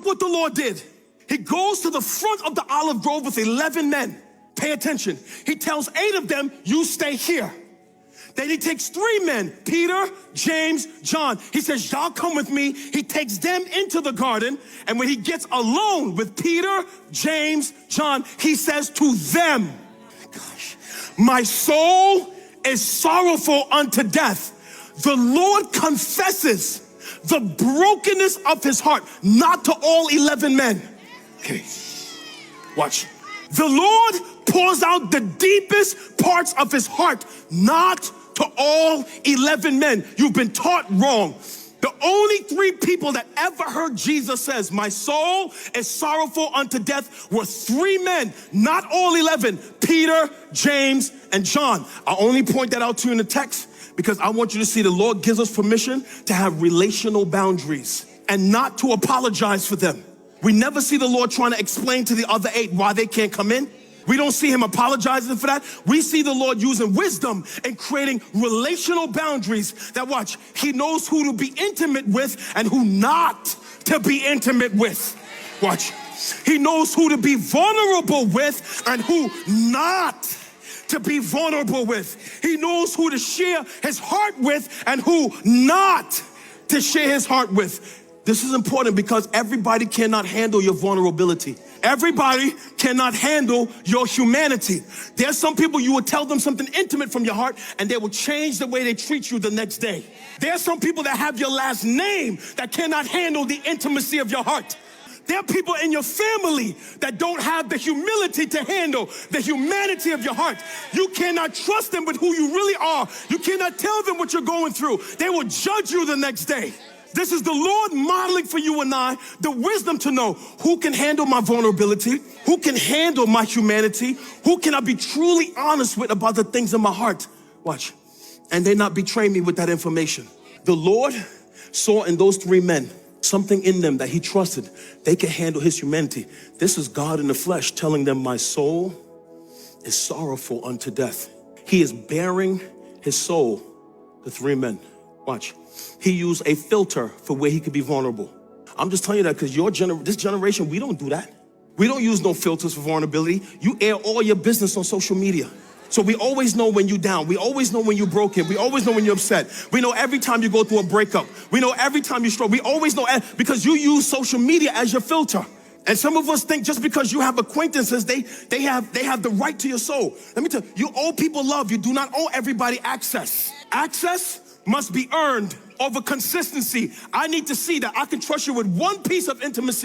what the Lord did. He goes to the front of the olive grove with 11 men. Pay attention. He tells 8 of them, you stay here. Then he takes 3 men, Peter, James, John. He says, y'all come with me. He takes them into the garden. And when he gets alone with Peter, James, John, he says to them, gosh, my soul is sorrowful unto death. The Lord confesses the brokenness of his heart, not to all 11 men. Okay, watch. The Lord pours out the deepest parts of his heart, not to all 11 men. You've been taught wrong. The only 3 people that ever heard Jesus says, my soul is sorrowful unto death, were 3 men, not all 11, Peter, James, and John. I only point that out to you in the text because I want you to see the Lord gives us permission to have relational boundaries and not to apologize for them. We never see the Lord trying to explain to the other 8 why they can't come in. We don't see him apologizing for that. We see the Lord using wisdom and creating relational boundaries that, watch, he knows who to be intimate with and who not to be intimate with. Watch. He knows who to be vulnerable with and who not to be vulnerable with. He knows who to share his heart with and who not to share his heart with. This is important because everybody cannot handle your vulnerability. Everybody cannot handle your humanity. There's some people you will tell them something intimate from your heart and they will change the way they treat you the next day. There's some people that have your last name that cannot handle the intimacy of your heart. There are people in your family that don't have the humility to handle the humanity of your heart. You cannot trust them with who you really are. You cannot tell them what you're going through. They will judge you the next day. This is the Lord modeling for you and I the wisdom to know who can handle my vulnerability, who can handle my humanity, who can I be truly honest with about the things in my heart. Watch. And they not betray me with that information. The Lord saw in those 3 men something in them that he trusted. They could handle his humanity. This is God in the flesh telling them, my soul is sorrowful unto death. He is bearing his soul, the 3 men. Watch. He used a filter for where he could be vulnerable. I'm just telling you that because this generation, we don't do that. We don't use no filters for vulnerability. You air all your business on social media. So we always know when you're down. We always know when you're broken. We always know when you're upset. We know every time you go through a breakup. We know every time you struggle. We always know because you use social media as your filter. And some of us think just because you have acquaintances, they have the right to your soul. Let me tell you, you owe people love. You do not owe everybody access. Access must be earned over consistency. I need to see that I can trust you with one piece of intimacy.